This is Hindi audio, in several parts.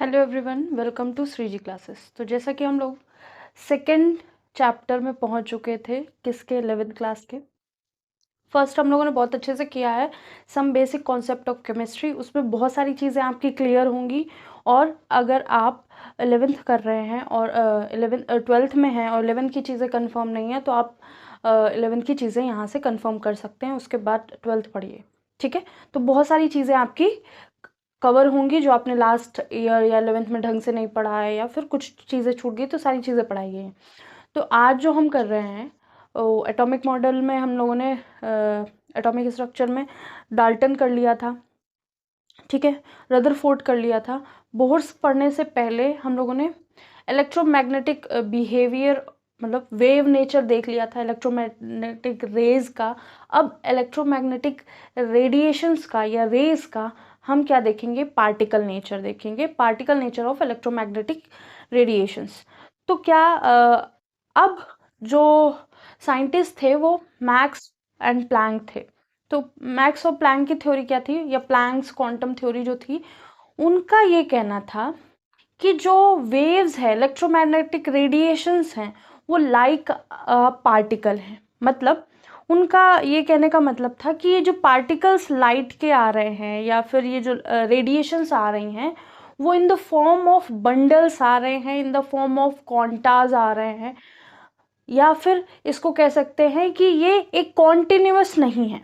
Hello everyone, welcome to Shreeji classes. तो जैसा कि हम लोग सेकेंड चैप्टर में पहुंच चुके थे किसके 11th क्लास के। फर्स्ट हम लोगों ने बहुत अच्छे से किया है some basic concept of chemistry. उसमें बहुत सारी चीज़ें आपकी क्लियर होंगी। और अगर आप 11th कर रहे हैं और 12th में हैं और 11th की चीज़ें कंफर्म नहीं है तो आप 11th की चीज़ें यहाँ से कंफर्म कर सकते हैं। उसके बाद 12th पढ़िए, ठीक है। तो बहुत सारी चीज़ें आपकी कवर होंगी जो आपने लास्ट ईयर या 11th में ढंग से नहीं पढ़ा है, या फिर कुछ चीज़ें छूट गई तो सारी चीज़ें पढ़ाई गई हैं। तो आज जो हम कर रहे हैं एटॉमिक मॉडल में हम लोगों ने एटॉमिक स्ट्रक्चर में डाल्टन कर लिया था, ठीक है, रदरफोर्ड कर लिया था। बोहर्स पढ़ने से पहले हम लोगों ने इलेक्ट्रोमैग्नेटिक बिहेवियर मतलब वेव नेचर देख लिया था, इलेक्ट्रोमैग्नेटिक रेज का। अब इलेक्ट्रोमैग्नेटिक रेडिएशंस का या रेज का हम क्या देखेंगे, पार्टिकल नेचर देखेंगे, particle nature of electromagnetic radiations. तो क्या अब जो साइंटिस्ट थे वो मैक्स एंड प्लैंक थे। तो मैक्स और प्लैंक की थ्योरी क्या थी, या प्लैंक्स क्वांटम थ्योरी जो थी, उनका ये कहना था कि जो वेव्स है, इलेक्ट्रोमैग्नेटिक रेडिएशंस हैं, वो लाइक पार्टिकल हैं। मतलब उनका ये कहने का मतलब था कि ये जो पार्टिकल्स लाइट के आ रहे हैं या फिर ये जो रेडिएशंस आ रही हैं, वो in the form of bundles आ रहे हैं, in the form of quantas आ रहे हैं, या फिर इसको कह सकते हैं कि ये एक कॉन्टिन्यूअस नहीं है,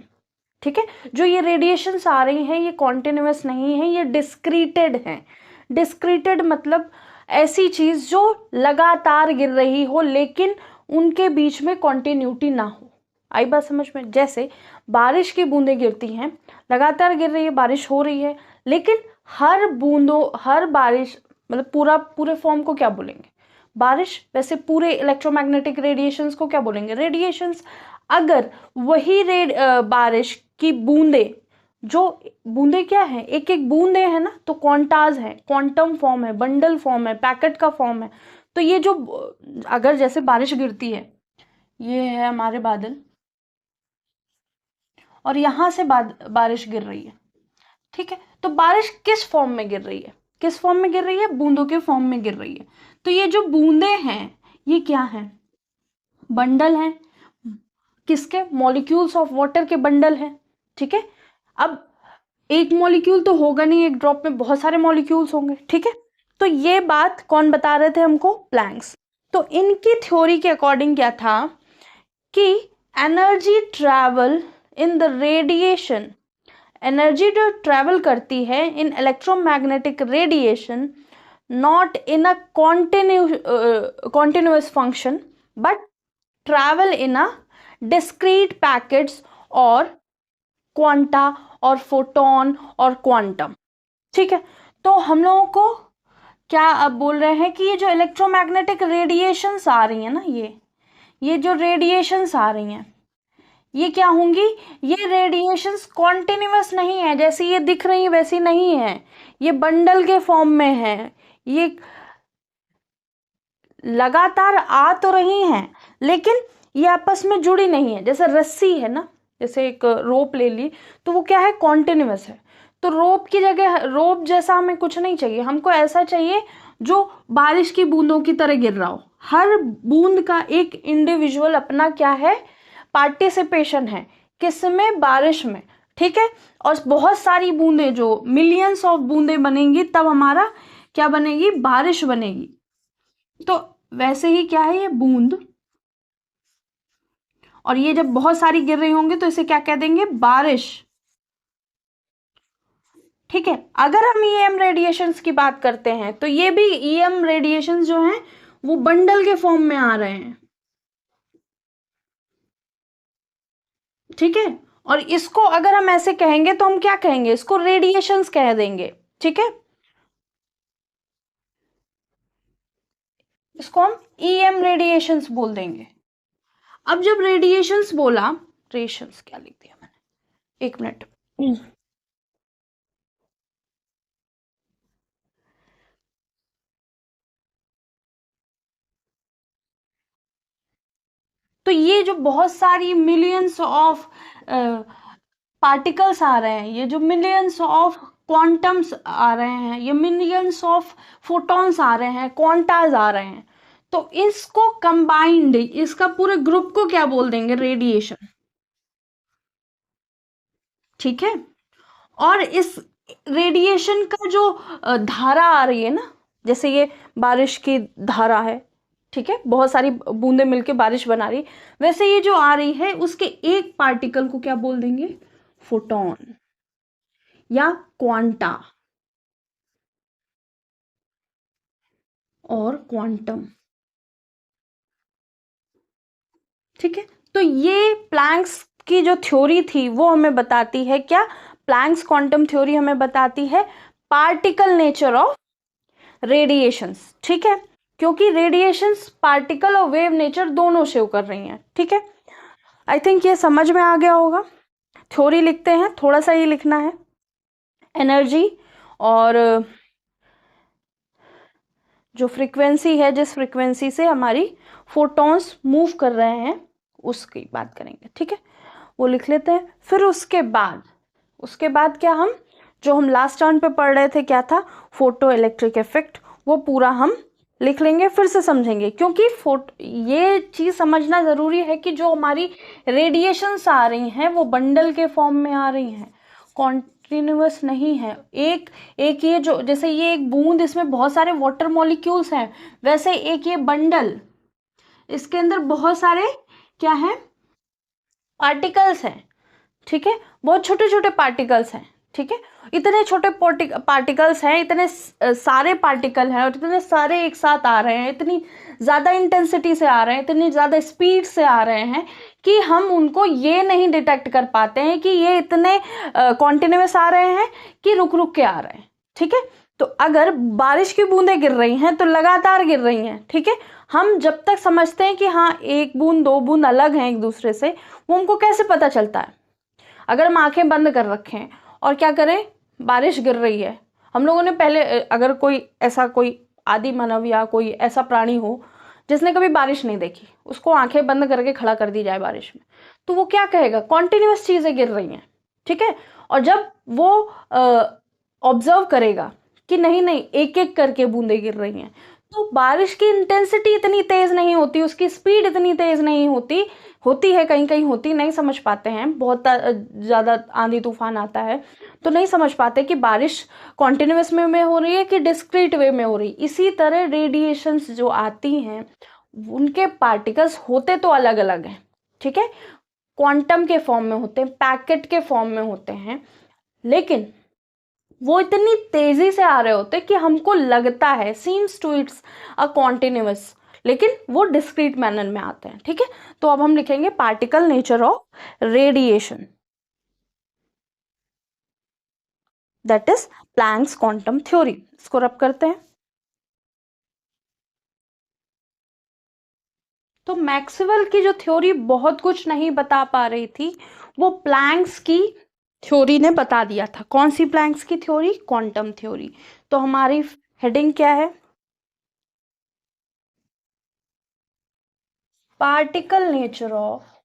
ठीक है। जो ये रेडिएशंस आ रही हैं ये कॉन्टिन्यूअस नहीं है, ये डिस्क्रीटेड हैं। डिस्क्रीटेड मतलब ऐसी चीज जो लगातार गिर रही हो लेकिन उनके बीच में कॉन्टिन्यूटी ना हो। आई बात समझ में? जैसे बारिश की बूंदें गिरती हैं, लगातार गिर रही है, बारिश हो रही है, लेकिन हर बारिश मतलब पूरे फॉर्म को क्या बोलेंगे, बारिश। वैसे पूरे इलेक्ट्रोमैग्नेटिक रेडिएशंस को क्या बोलेंगे, रेडिएशंस। अगर वही बारिश की बूंदे, जो बूंदे क्या है, एक एक बूंदे है ना, तो क्वांटाज है, क्वांटम फॉर्म है, बंडल फॉर्म है, पैकेट का फॉर्म है। तो ये जो अगर जैसे बारिश गिरती है, ये है हमारे बादल, और यहां से बारिश गिर रही है, ठीक है। तो बारिश किस फॉर्म में गिर रही है, किस फॉर्म में गिर रही है, बूंदों के फॉर्म में गिर रही है। तो ये जो बूंदे हैं ये क्या है, बंडल हैं। किसके, मॉलिक्यूल्स ऑफ वाटर के बंडल हैं, ठीक है। अब एक मॉलिक्यूल तो होगा नहीं, एक ड्रॉप में बहुत सारे मॉलिक्यूल्स होंगे, ठीक है। तो ये बात कौन बता रहे थे हमको, प्लैंक्स। तो इनकी थ्योरी के अकॉर्डिंग क्या था कि energy travel in the radiation, energy जो ट्रैवल करती है in electromagnetic radiation, not in a continuous function but travel in a discrete packets और क्वांटा और फोटोन और क्वांटम, ठीक है। तो हम लोगों को क्या अब बोल रहे हैं कि ये जो इलेक्ट्रोमैग्नेटिक रेडिएशंस आ रही है ना, ये जो रेडिएशंस आ रही हैं ये क्या होंगी, ये रेडिएशंस कॉन्टिन्यूअस नहीं है, जैसे ये दिख रही है वैसी नहीं है, ये बंडल के फॉर्म में है, ये लगातार आ तो रही हैं लेकिन ये आपस में जुड़ी नहीं है। जैसे रस्सी है ना, जैसे एक रोप ले ली तो वो क्या है, कॉन्टिन्यूअस है। तो रोप की जगह रोप जैसा हमें कुछ नहीं चाहिए, हमको ऐसा चाहिए जो बारिश की बूंदों की तरह गिर रहा हो। हर बूंद का एक इंडिविजुअल अपना क्या है, पार्टिसिपेशन है, किसमें, बारिश में, ठीक है। और बहुत सारी बूंदें, जो मिलियंस ऑफ बूंदें बनेंगी तब हमारा क्या बनेगी, बारिश बनेगी। तो वैसे ही क्या है, ये बूंद, और ये जब बहुत सारी गिर रही होंगी तो इसे क्या कह देंगे, बारिश, ठीक है। अगर हम ईएम रेडिएशंस की बात करते हैं तो ये भी ईएम रेडिएशंस जो हैं वो बंडल के फॉर्म में आ रहे हैं, ठीक है। और इसको अगर हम ऐसे कहेंगे तो हम क्या कहेंगे, इसको रेडिएशंस कह देंगे, ठीक है। इसको हम ईएम रेडिएशंस बोल देंगे। अब जब रेडिएशंस बोला, रेशंस क्या लिख दिया मैंने, एक मिनट। तो ये जो बहुत सारी मिलियंस ऑफ पार्टिकल्स आ रहे हैं, ये जो मिलियंस ऑफ क्वांटम्स आ रहे हैं, ये मिलियंस ऑफ फोटॉन्स आ रहे हैं, क्वांटाज आ रहे हैं, तो इसको कंबाइंड, इसका पूरे ग्रुप को क्या बोल देंगे? रेडिएशन। ठीक है। और इस रेडिएशन का जो धारा आ रही है ना, जैसे ये बारिश की धारा है, ठीक है, बहुत सारी बूंदें मिलके बारिश बना रही, वैसे ये जो आ रही है उसके एक पार्टिकल को क्या बोल देंगे? फोटॉन या क्वांटा और क्वांटम। ठीक है, तो ये प्लैंक्स की जो थ्योरी थी वो हमें बताती है क्या? प्लैंक्स क्वांटम थ्योरी हमें बताती है पार्टिकल नेचर ऑफ रेडिएशंस। ठीक है, क्योंकि रेडिएशंस पार्टिकल और वेव नेचर दोनों शो कर रही हैं। ठीक है, आई थिंक ये समझ में आ गया होगा। थ्योरी लिखते हैं, थोड़ा सा ये लिखना है। एनर्जी और जो फ्रीक्वेंसी है, जिस फ्रीक्वेंसी से हमारी फोटॉन्स मूव कर रहे हैं, उसकी बात करेंगे। ठीक है, वो लिख लेते हैं। फिर उसके बाद क्या, हम जो हम लास्ट टर्न पे पढ़ रहे थे क्या था? फोटो इलेक्ट्रिक इफेक्ट, वो पूरा हम लिख लेंगे, फिर से समझेंगे, क्योंकि ये चीज समझना जरूरी है कि जो हमारी रेडिएशंस आ रही हैं वो बंडल के फॉर्म में आ रही हैं, कॉन्टिन्यूअस नहीं है। एक एक ये जो, जैसे ये एक बूंद, इसमें बहुत सारे वाटर मॉलिक्यूल्स हैं, वैसे एक ये बंडल, इसके अंदर बहुत सारे क्या है? पार्टिकल्स हैं। ठीक है, बहुत छोटे छोटे पार्टिकल्स हैं। ठीक है, इतने छोटे पार्टिकल्स हैं, इतने सारे पार्टिकल हैं, और इतने सारे एक साथ आ रहे हैं, इतनी ज़्यादा इंटेंसिटी से आ रहे हैं, इतनी ज़्यादा स्पीड से आ रहे हैं कि हम उनको ये नहीं डिटेक्ट कर पाते हैं कि ये इतने कॉन्टिन्यूस आ रहे हैं कि रुक रुक के आ रहे हैं। ठीक है, तो अगर बारिश की बूंदें गिर रही हैं तो लगातार गिर रही हैं। ठीक है, हम जब तक समझते हैं कि हाँ एक बूंद दो बूंद अलग हैं एक दूसरे से, वो हमको कैसे पता चलता है? अगर हम आंखें बंद कर रखें और क्या करें, बारिश गिर रही है, हम लोगों ने पहले, अगर कोई आदि मानव या कोई ऐसा प्राणी हो जिसने कभी बारिश नहीं देखी, उसको आंखें बंद करके खड़ा कर दी जाए बारिश में, तो वो क्या कहेगा? कॉन्टिन्यूस चीजें गिर रही हैं। ठीक है, और जब वो ऑब्जर्व करेगा कि नहीं नहीं एक एक करके बूंदें गिर रही हैं, तो बारिश की इंटेंसिटी इतनी तेज नहीं होती, उसकी स्पीड इतनी तेज नहीं होती, होती है कहीं कहीं होती, नहीं समझ पाते हैं, बहुत ज़्यादा आंधी तूफान आता है तो नहीं समझ पाते कि बारिश कॉन्टिन्यूस में हो रही है कि डिस्क्रीट वे में हो रही। इसी तरह रेडिएशंस जो आती हैं उनके पार्टिकल्स होते तो अलग अलग हैं। ठीक है, क्वांटम के फॉर्म में होते हैं, पैकेट के फॉर्म में होते हैं, लेकिन वो इतनी तेजी से आ रहे होते कि हमको लगता है seems to it's a continuous, लेकिन वो डिस्क्रीट मैनर में आते हैं। ठीक है, तो अब हम लिखेंगे particle nature of radiation, that is Planck's quantum theory. इसको रब करते हैं। तो मैक्सवेल की जो थ्योरी बहुत कुछ नहीं बता पा रही थी, वो प्लैंक्स की थ्योरी ने बता दिया था। कौन सी प्लैंक्स की थ्योरी? Quantum theory. तो हमारी हेडिंग क्या है? Particle nature of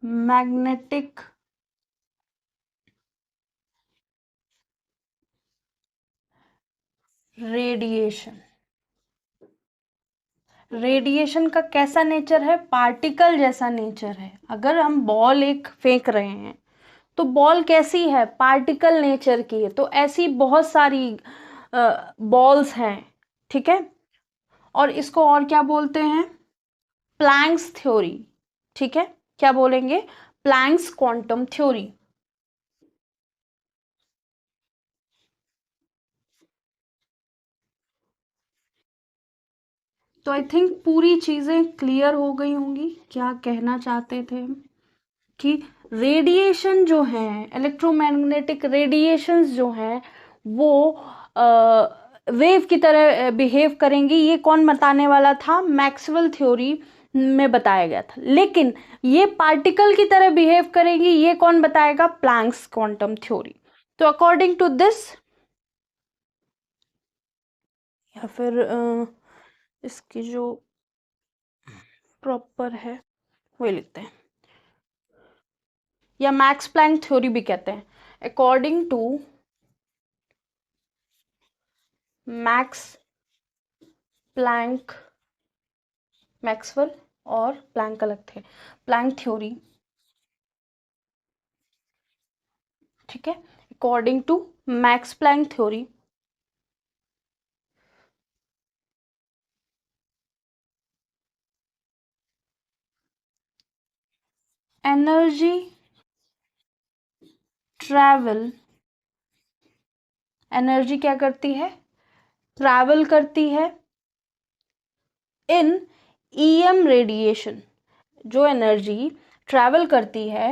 electromagnetic radiation. Radiation का कैसा नेचर है? पार्टिकल जैसा नेचर है। अगर हम बॉल एक फेंक रहे हैं तो बॉल कैसी है? पार्टिकल नेचर की है। तो ऐसी बहुत सारी बॉल्स हैं। ठीक है, और इसको और क्या बोलते हैं? Planck's theory. ठीक है, क्या बोलेंगे? Planck's quantum theory. तो आई थिंक पूरी चीजें क्लियर हो गई होंगी। क्या कहना चाहते थे हम? कि रेडिएशन जो है, इलेक्ट्रोमैग्नेटिक रेडिएशंस जो हैं, वो वेव की तरह बिहेव करेंगी। ये कौन बताने वाला था? मैक्सवेल थ्योरी में बताया गया था। लेकिन ये पार्टिकल की तरह बिहेव करेंगी, ये कौन बताएगा? Planck's quantum theory. तो अकॉर्डिंग टू दिस, या फिर इसकी जो प्रॉपर है वही लिखते हैं, या मैक्स प्लैंक थ्योरी भी कहते हैं। According to Max Planck, Maxwell और प्लैंक अलग थे, प्लैंक थ्योरी, ठीक है। According to Max Planck theory, energy travel, energy क्या करती है, ट्रैवल करती है इन ईएम रेडिएशन, जो एनर्जी ट्रैवल करती है,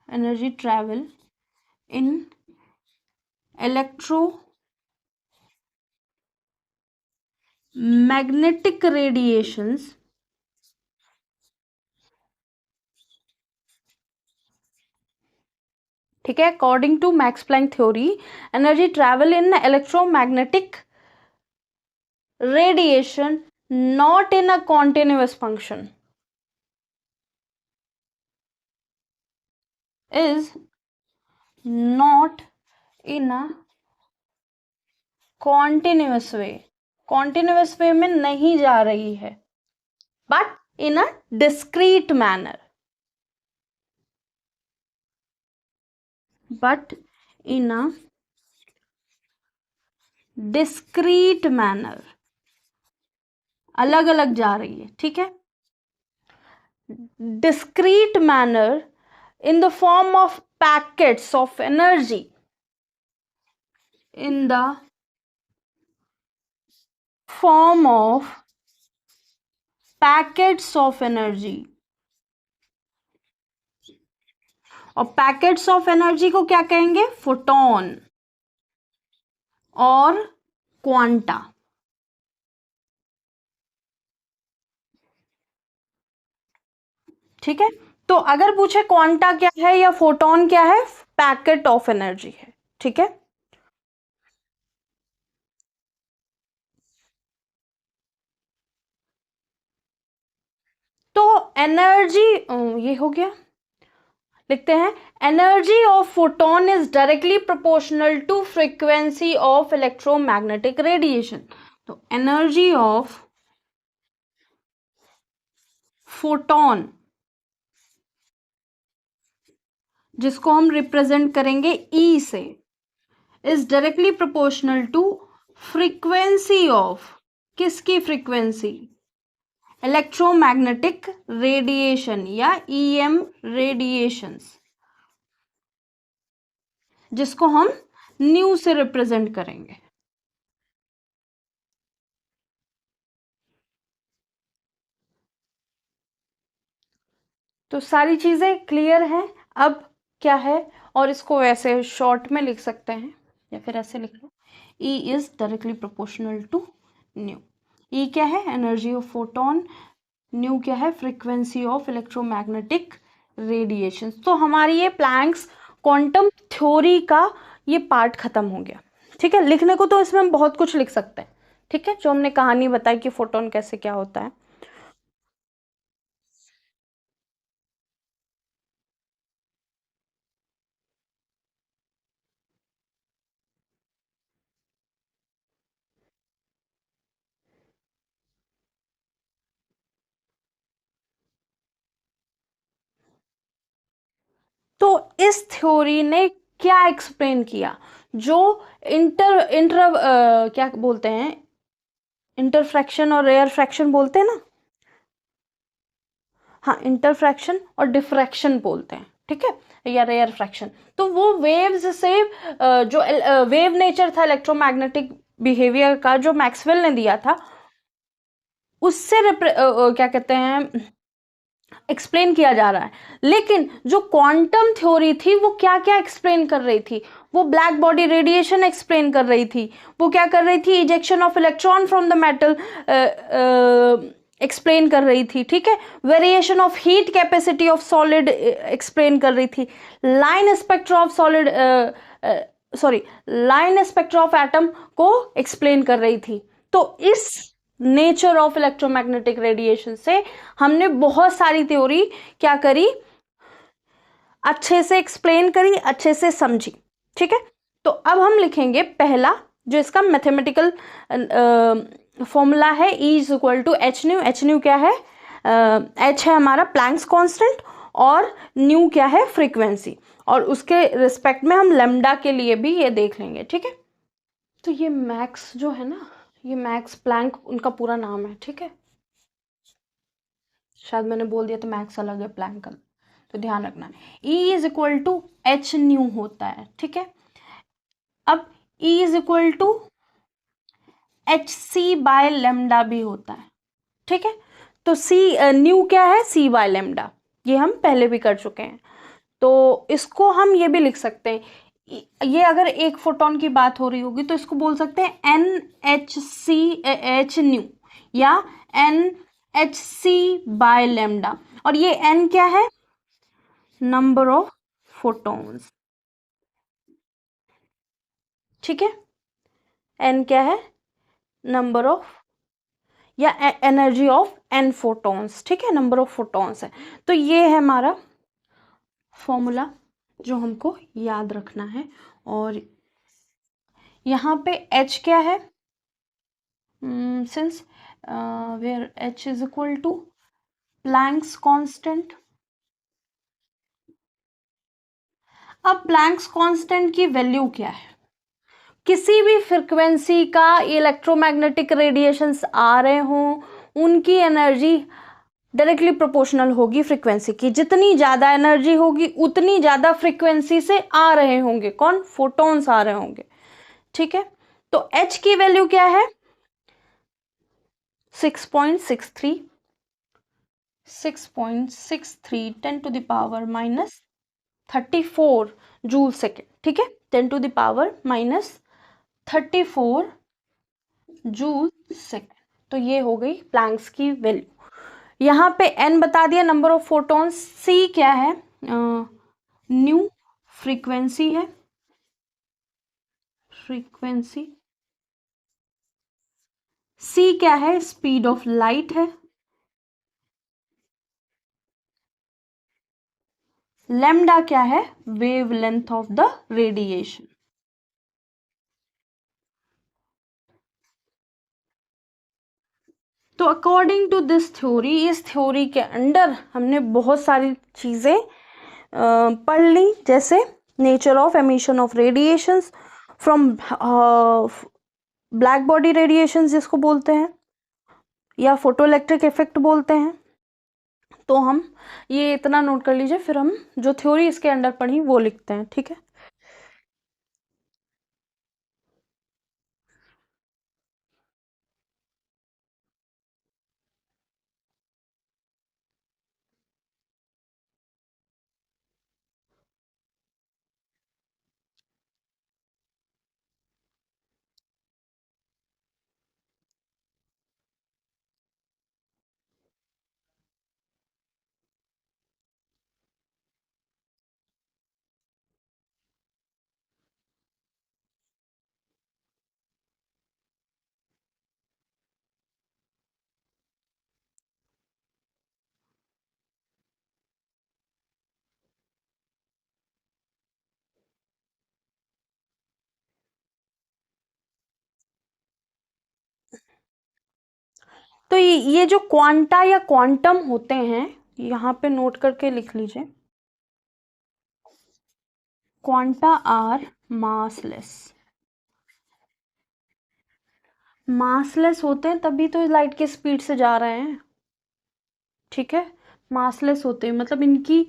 energy travel in electromagnetic radiations, ठीक है। According to Max Planck theory, energy travel in electromagnetic radiation not in a continuous function is not in a continuous way, continuous way में नहीं जा रही है, but in a discrete manner, but in a discrete manner, अलग अलग जा रही है, ठीक है। discrete manner in the form of packets of energy, in the form of packets of energy, और पैकेट्स ऑफ एनर्जी को क्या कहेंगे, फोटोन और क्वांटा, ठीक है। तो अगर पूछे क्वांटा क्या है या फोटोन क्या है, पैकेट ऑफ एनर्जी है, ठीक है। तो एनर्जी ये हो गया, लिखते हैं energy of photon is directly proportional to frequency of electromagnetic radiation. तो एनर्जी ऑफ फोटोन, जिसको हम रिप्रेजेंट करेंगे ई से, is directly proportional to frequency of, किसकी फ्रीक्वेंसी, इलेक्ट्रोमैग्नेटिक रेडिएशन या ईएम रेडिएशंस, जिसको हम न्यू से रिप्रेजेंट करेंगे। तो सारी चीजें क्लियर हैं। अब क्या है, और इसको वैसे शॉर्ट में लिख सकते हैं या फिर ऐसे लिख लो, E is directly proportional to nu. E क्या है, एनर्जी ऑफ फोटोन, न्यू क्या है, फ्रीक्वेंसी ऑफ इलेक्ट्रोमैग्नेटिक रेडिएशन। तो हमारी ये प्लैंक्स क्वांटम थ्योरी का ये पार्ट खत्म हो गया, ठीक है। लिखने को तो इसमें हम बहुत कुछ लिख सकते हैं, ठीक है, जो हमने कहानी बताई कि फोटोन कैसे क्या होता है। तो इस थ्योरी ने क्या एक्सप्लेन किया, जो इंटर इंटर क्या बोलते हैं, इंटरफ्रैक्शन और रेयर फ्रैक्शन बोलते हैं ना, हाँ, इंटरफ्रैक्शन और डिफ्रैक्शन बोलते हैं, ठीक है, या रेयर फ्रैक्शन। तो वो वेव्स से जो वेव नेचर था इलेक्ट्रोमैग्नेटिक बिहेवियर का, जो मैक्सवेल ने दिया था, उससे क्या कहते हैं, एक्सप्लेन किया जा रहा है। लेकिन जो क्वांटम थ्योरी थी वो क्या क्या एक्सप्लेन कर रही थी, वो ब्लैक बॉडी रेडिएशन एक्सप्लेन कर रही थी, वो क्या कर रही थी, ejection of electron from the metal explain कर रही थी, ठीक है, variation of heat capacity of solid explain कर रही थी, line spectra of solid sorry line spectra of atom को एक्सप्लेन कर रही थी। तो इस नेचर ऑफ इलेक्ट्रोमैग्नेटिक रेडिएशन से हमने बहुत सारी थ्योरी क्या करी, अच्छे से एक्सप्लेन करी, अच्छे से समझी। ठीक है, तो अब हम लिखेंगे पहला जो इसका मैथमेटिकल फॉर्मूला है, E is equal to h nu. H nu क्या है, एच है हमारा प्लैंक्स कांस्टेंट और न्यू क्या है फ्रीक्वेंसी, और उसके रिस्पेक्ट में हम लेमडा के लिए भी ये देख लेंगे। ठीक है, तो ये मैक्स जो है ना, ये मैक्स प्लैंक उनका पूरा नाम है। ठीक है, शायद मैंने बोल दिया तो मैक्स अलग है प्लैंक अलग, तो ध्यान रखना। E is equal to h nu होता है। ठीक है, अब E is equal to h C by lambda भी होता है। ठीक है, तो सी न्यू क्या है, सी बाय लेमडा, ये हम पहले भी कर चुके हैं। तो इसको हम ये भी लिख सकते हैं, ये अगर एक फोटोन की बात हो रही होगी तो इसको बोल सकते हैं N H C H nu या N H C by lambda. और ये एन क्या है, नंबर ऑफ फोटॉन्स। ठीक है, एन क्या है, नंबर ऑफ या एनर्जी ऑफ एन फोटॉन्स। ठीक है, नंबर ऑफ फोटॉन्स है। तो ये है हमारा फॉर्मूला जो हमको याद रखना है। और यहाँ पे H क्या है, since where H is equal to Planck's constant. अब प्लैंक्स कांस्टेंट की वैल्यू क्या है, किसी भी फ्रिक्वेंसी का इलेक्ट्रोमैग्नेटिक रेडिएशंस आ रहे हों, उनकी एनर्जी डायरेक्टली प्रोपोर्शनल होगी फ्रीक्वेंसी की। जितनी ज्यादा एनर्जी होगी उतनी ज्यादा फ्रीक्वेंसी से आ रहे होंगे कौन, फोटॉन्स आ रहे होंगे। ठीक है, तो H की वैल्यू क्या है, 6.63 6.63 10⁻⁻34 जूल सेकेंड। ठीक है, 10⁻⁻34 जूल सेकेंड। तो ये हो गई प्लैंक्स की वैल्यू। यहाँ पे n बता दिया, नंबर ऑफ फोटॉन्स। c क्या है, न्यू फ्रीक्वेंसी है, फ्रीक्वेंसी। c क्या है, स्पीड ऑफ लाइट है। लैम्डा क्या है, वेवलेंथ ऑफ द रेडिएशन। तो अकॉर्डिंग टू दिस थ्योरी, इस थ्योरी के अंडर हमने बहुत सारी चीजें पढ़ ली, जैसे nature of emission of radiations from black body radiations जिसको बोलते हैं, या फोटो इलेक्ट्रिक इफेक्ट बोलते हैं। तो हम ये इतना नोट कर लीजिए, फिर हम जो थ्योरी इसके अंडर पढ़ी वो लिखते हैं। ठीक है, तो ये जो क्वांटा या क्वांटम होते हैं, यहाँ पे नोट करके लिख लीजिए, क्वांटा आर मासलेस। मासलेस होते हैं तभी तो लाइट की स्पीड से जा रहे हैं। ठीक है, मासलेस होते हैं मतलब इनकी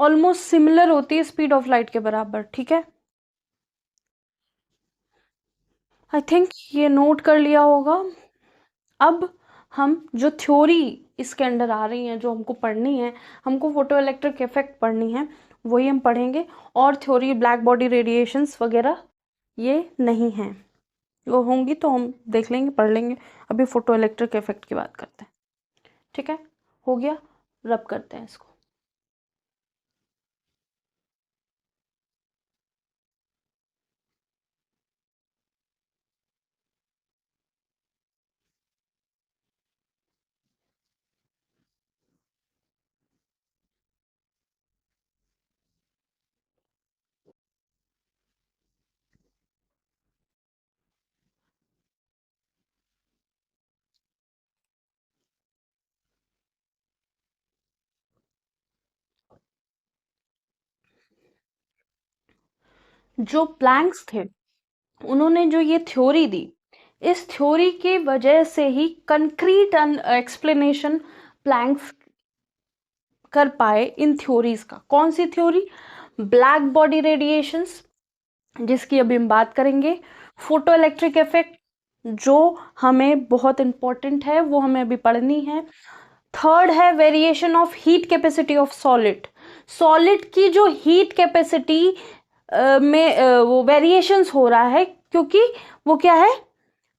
ऑलमोस्ट सिमिलर होती है, स्पीड ऑफ लाइट के बराबर। ठीक है, आई थिंक ये नोट कर लिया होगा। अब हम जो थ्योरी इसके अंदर आ रही है, जो हमको पढ़नी है, हमको फोटो इलेक्ट्रिक इफेक्ट पढ़नी है, वही हम पढ़ेंगे। और थ्योरी ब्लैक बॉडी रेडिएशंस वगैरह ये नहीं है, वो होंगी तो हम देख लेंगे, पढ़ लेंगे। अभी फोटो इलेक्ट्रिक इफेक्ट की बात करते हैं। ठीक है, हो गया, रब करते हैं इसको। जो प्लैंक्स थे उन्होंने जो ये थ्योरी दी, इस थ्योरी की वजह से ही कंक्रीट एक्सप्लेनेशन प्लैंक्स कर पाए इन थ्योरीज का। कौन सी थ्योरी? ब्लैक बॉडी रेडिएशंस, जिसकी अभी हम बात करेंगे। फोटो इलेक्ट्रिक इफेक्ट, जो हमें बहुत इंपॉर्टेंट है, वो हमें अभी पढ़नी है। थर्ड है variation of heat capacity of solid. Solid की जो हीट कैपेसिटी में वो वेरिएशंस हो रहा है, क्योंकि वो क्या है,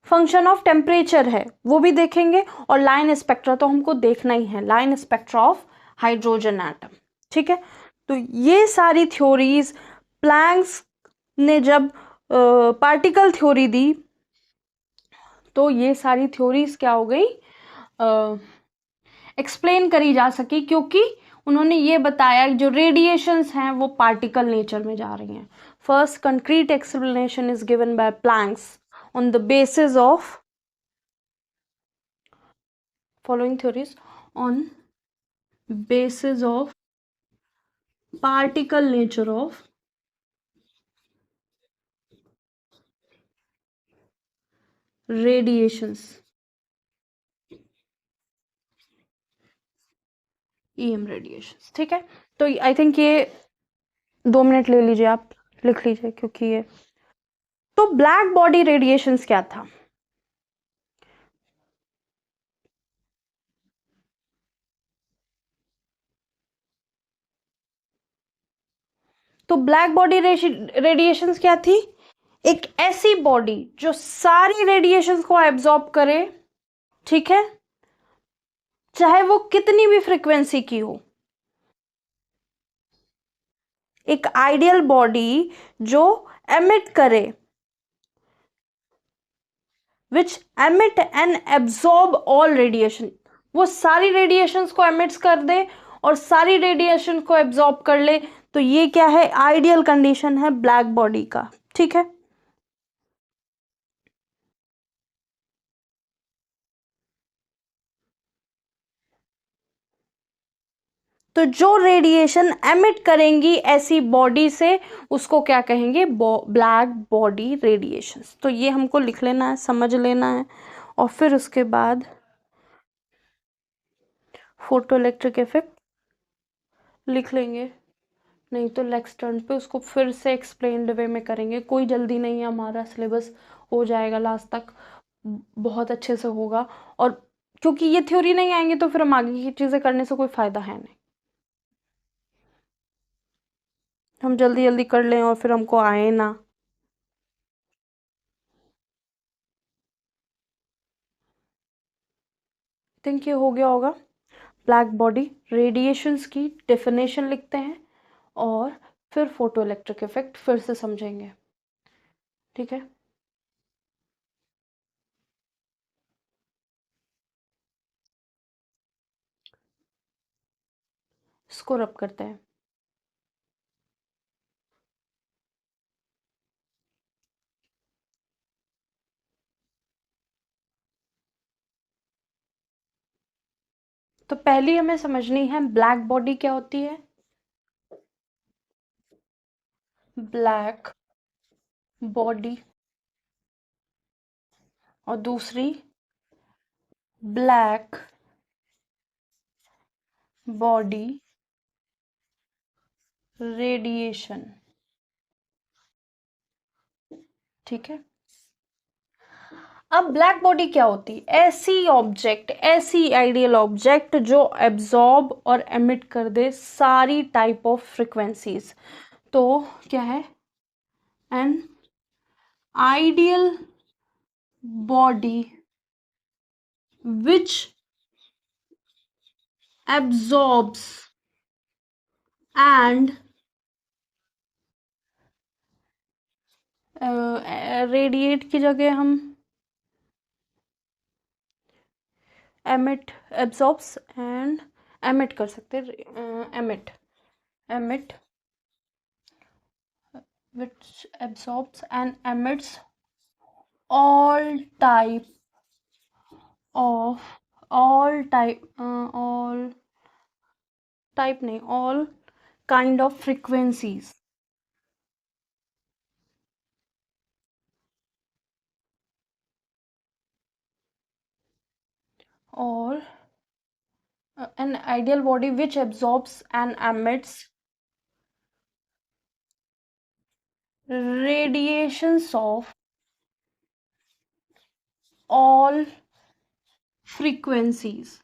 फंक्शन ऑफ टेम्परेचर है, वो भी देखेंगे। और लाइन स्पेक्ट्रा तो हमको देखना ही है, line spectra of hydrogen atom. ठीक है, तो ये सारी थ्योरीज प्लैंक्स ने जब पार्टिकल थ्योरी दी, तो ये सारी थ्योरीज क्या हो गई, एक्सप्लेन करी जा सकी, क्योंकि उन्होंने ये बताया जो रेडिएशंस हैं वो पार्टिकल नेचर में जा रही हैं। First concrete explanation is given by Planck's on the basis of following theories, on basis of particle nature of radiations, EM radiations। ठीक है, तो आई थिंक ये 2 मिनट ले लीजिए, आप लिख लीजिए, क्योंकि ये तो ब्लैक बॉडी रेडिएशंस क्या था। तो ब्लैक बॉडी रेडिएशंस क्या थी? एक ऐसी बॉडी जो सारी रेडिएशंस को एब्जॉर्ब करे, ठीक है, चाहे वो कितनी भी फ्रीक्वेंसी की हो। एक आइडियल बॉडी जो एमिट करे, which emit and absorb all radiation, वो सारी रेडिएशंस को एमिट्स कर दे और सारी रेडिएशन को एब्जॉर्ब कर ले। तो ये क्या है, आइडियल कंडीशन है ब्लैक बॉडी का। ठीक है, तो जो रेडिएशन एमिट करेंगी ऐसी बॉडी से, उसको क्या कहेंगे, ब्लैक बॉडी रेडिएशंस। तो ये हमको लिख लेना है, समझ लेना है, और फिर उसके बाद फोटो इलेक्ट्रिक इफेक्ट लिख लेंगे। नहीं तो नेक्स्ट टर्न पे उसको फिर से एक्सप्लेन्ड वे में करेंगे। कोई जल्दी नहीं है, हमारा सिलेबस हो जाएगा लास्ट तक, बहुत अच्छे से होगा। और क्योंकि ये थ्योरी नहीं आएंगे तो फिर हम आगे की चीज़ें करने से कोई फ़ायदा है नहीं। हम जल्दी जल्दी कर लें और फिर हमको आए ना। थिंक ये हो गया होगा। ब्लैक बॉडी रेडिएशंस की डेफिनेशन लिखते हैं और फिर फोटो इलेक्ट्रिक इफेक्ट फिर से समझेंगे। ठीक है, इसको रब करते हैं। तो पहली हमें समझनी है ब्लैक बॉडी क्या होती है। ब्लैक बॉडी, और दूसरी ब्लैक बॉडी रेडिएशन। ठीक है, अब ब्लैक बॉडी क्या होती है? ऐसी ऑब्जेक्ट, ऐसी आइडियल ऑब्जेक्ट जो एब्जॉर्ब और एमिट कर दे सारी टाइप ऑफ फ्रीक्वेंसीज। तो क्या है, an ideal body which absorbs and radiate की जगह हम एमिट, एब्जॉर्ब्स एंड एमिट कर सकते हैं। Emit, emit which absorbs and emits all type of all type नहीं, all kind of frequencies, or an ideal body which absorbs and emits radiations of all frequencies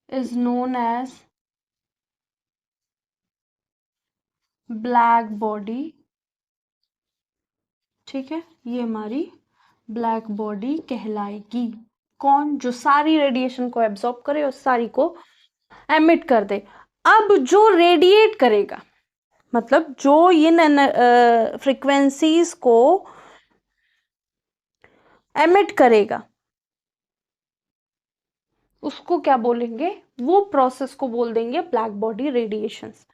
is known as black body. ठीक है, ये हमारी ब्लैक बॉडी कहलाएगी। कौन? जो सारी रेडिएशन को एब्जॉर्ब करे और सारी को एमिट कर दे। अब जो रेडिएट करेगा, मतलब जो इन फ्रीक्वेंसीज को एमिट करेगा, उसको क्या बोलेंगे? वो प्रोसेस को बोल देंगे ब्लैक बॉडी रेडिएशंस।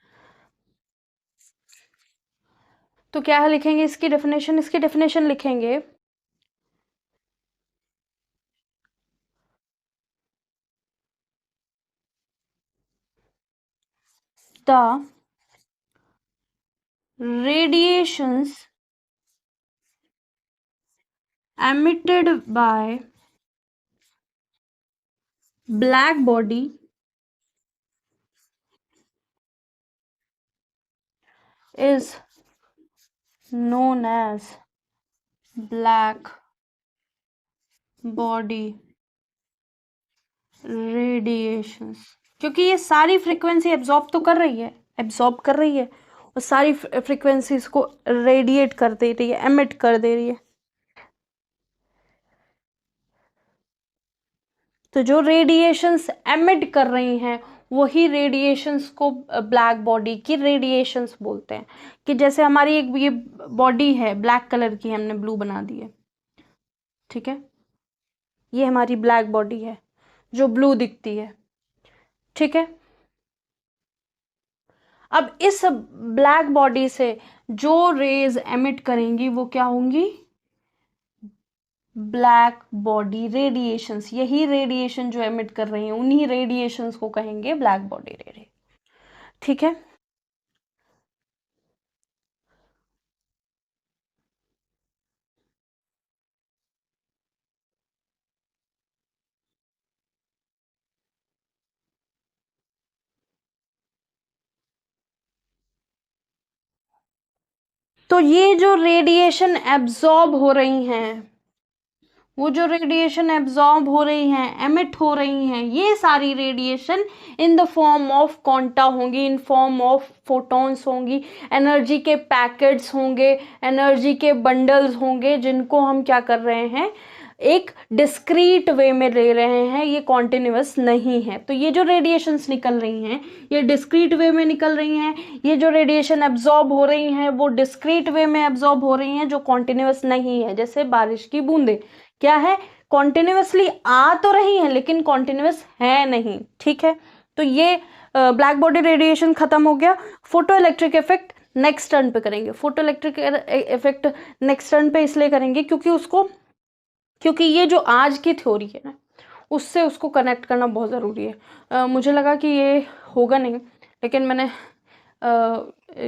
तो क्या लिखेंगे इसकी डेफिनेशन? इसकी डेफिनेशन लिखेंगे the radiations emitted by black body is known as black body radiations। क्योंकि ये सारी फ्रीक्वेंसी एब्जॉर्ब तो कर रही है, एब्जॉर्ब कर रही है और सारी फ्रीक्वेंसीज को रेडिएट कर दे रही है, एमिट कर दे रही है। तो जो रेडिएशंस एमिट कर रही हैं वही रेडिएशंस को ब्लैक बॉडी की रेडिएशंस बोलते हैं। कि जैसे हमारी एक ये बॉडी है ब्लैक कलर की, हमने ब्लू बना दी है, ठीक है, ये हमारी ब्लैक बॉडी है जो ब्लू दिखती है, ठीक है। अब इस ब्लैक बॉडी से जो रेज एमिट करेंगी वो क्या होंगी? Black body radiations. यही रेडिएशन जो एमिट कर रही हैं उन्हीं रेडिएशंस को कहेंगे ब्लैक बॉडी रेडिएशन, ठीक है। तो ये जो रेडिएशन एब्जॉर्ब हो रही हैं, वो जो रेडिएशन एब्जॉर्ब हो रही हैं, एमिट हो रही हैं, ये सारी radiation in the form of quanta होंगी, इन फॉर्म ऑफ फोटॉन्स होंगी, एनर्जी के पैकेट्स होंगे, एनर्जी के बंडल्स होंगे, जिनको हम क्या कर रहे हैं? एक डिस्क्रीट वे में ले रहे हैं, ये कॉन्टिन्यूअस नहीं है। तो ये जो रेडिएशंस निकल रही हैं ये डिस्क्रीट वे में निकल रही हैं, ये जो रेडिएशन एब्जॉर्ब हो रही हैं वो डिस्क्रीट वे में एब्जॉर्ब हो रही हैं, जो कॉन्टिन्यूअस नहीं है। जैसे बारिश की बूंदे क्या है? कॉन्टिन्यूअसली आ तो रही है लेकिन कॉन्टिन्यूअस है नहीं, ठीक है। तो ये ब्लैक बॉडी रेडिएशन खत्म हो गया। Photo electric effect next turn पे करेंगे। Photo electric effect next turn पे इसलिए करेंगे क्योंकि ये जो आज की थ्योरी है ना, उससे उसको कनेक्ट करना बहुत ज़रूरी है। मुझे लगा कि ये होगा नहीं, लेकिन मैंने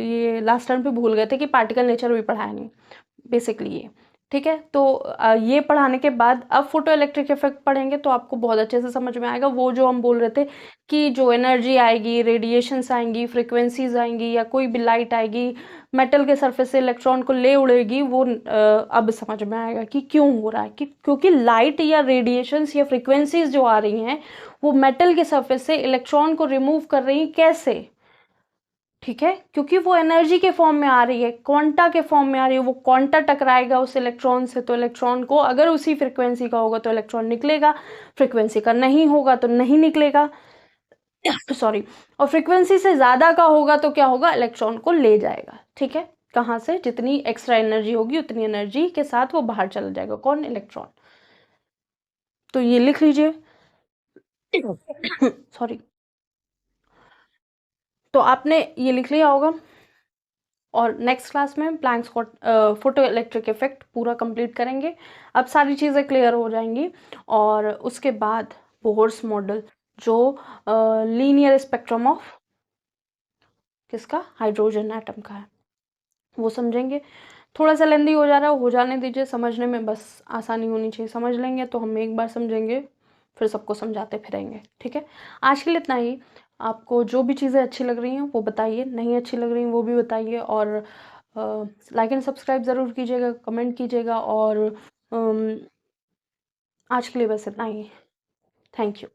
ये लास्ट टाइम पे भूल गए थे कि पार्टिकल नेचर भी पढ़ाया नहीं बेसिकली ये, ठीक है। तो ये पढ़ाने के बाद अब फोटो इलेक्ट्रिक इफेक्ट पढ़ेंगे तो आपको बहुत अच्छे से समझ में आएगा। वो जो हम बोल रहे थे कि जो एनर्जी आएगी, रेडिएशंस आएंगी, फ्रिक्वेंसीज आएंगी, या कोई भी लाइट आएगी मेटल के सरफेस से इलेक्ट्रॉन को ले उड़ेगी, वो अब समझ में आएगा कि क्यों हो रहा है। क्योंकि लाइट या रेडिएशंस या फ्रिक्वेंसीज जो आ रही हैं वो मेटल के सरफेस से इलेक्ट्रॉन को रिमूव कर रही हैं। कैसे? ठीक है, क्योंकि वो एनर्जी के फॉर्म में आ रही है, क्वांटा के फॉर्म में आ रही है। वो क्वांटा टकराएगा उस इलेक्ट्रॉन से, तो इलेक्ट्रॉन को अगर उसी फ्रिक्वेंसी का होगा तो इलेक्ट्रॉन निकलेगा, फ्रिक्वेंसी का नहीं होगा तो नहीं निकलेगा, सॉरी। और फ्रिक्वेंसी से ज्यादा का होगा तो क्या होगा? इलेक्ट्रॉन को ले जाएगा, ठीक है। कहाँ से? जितनी एक्स्ट्रा एनर्जी होगी उतनी एनर्जी के साथ वो बाहर चला जाएगा। कौन? इलेक्ट्रॉन। तो ये लिख लीजिए, सॉरी। तो आपने ये लिख लिया होगा और नेक्स्ट क्लास में प्लैंक्स फोटो इलेक्ट्रिक इफेक्ट पूरा कंप्लीट करेंगे। अब सारी चीज़ें क्लियर हो जाएंगी और उसके बाद बोहर्स मॉडल जो लीनियर स्पेक्ट्रम ऑफ किसका? हाइड्रोजन एटम का है, वो समझेंगे। थोड़ा-सा लेंदी हो जा रहा है, हो जाने दीजिए, समझने में बस आसानी होनी चाहिए। समझ लेंगे तो हम एक बार समझेंगे, फिर सबको समझाते फिरेंगे, ठीक है? आज के लिए इतना ही। आपको जो भी चीज़ें अच्छी लग रही हैं वो बताइए, नहीं अच्छी लग रही हैं वो भी बताइए, और लाइक एंड सब्सक्राइब ज़रूर कीजिएगा, कमेंट कीजिएगा, और आज के लिए बस इतना ही। Thank you.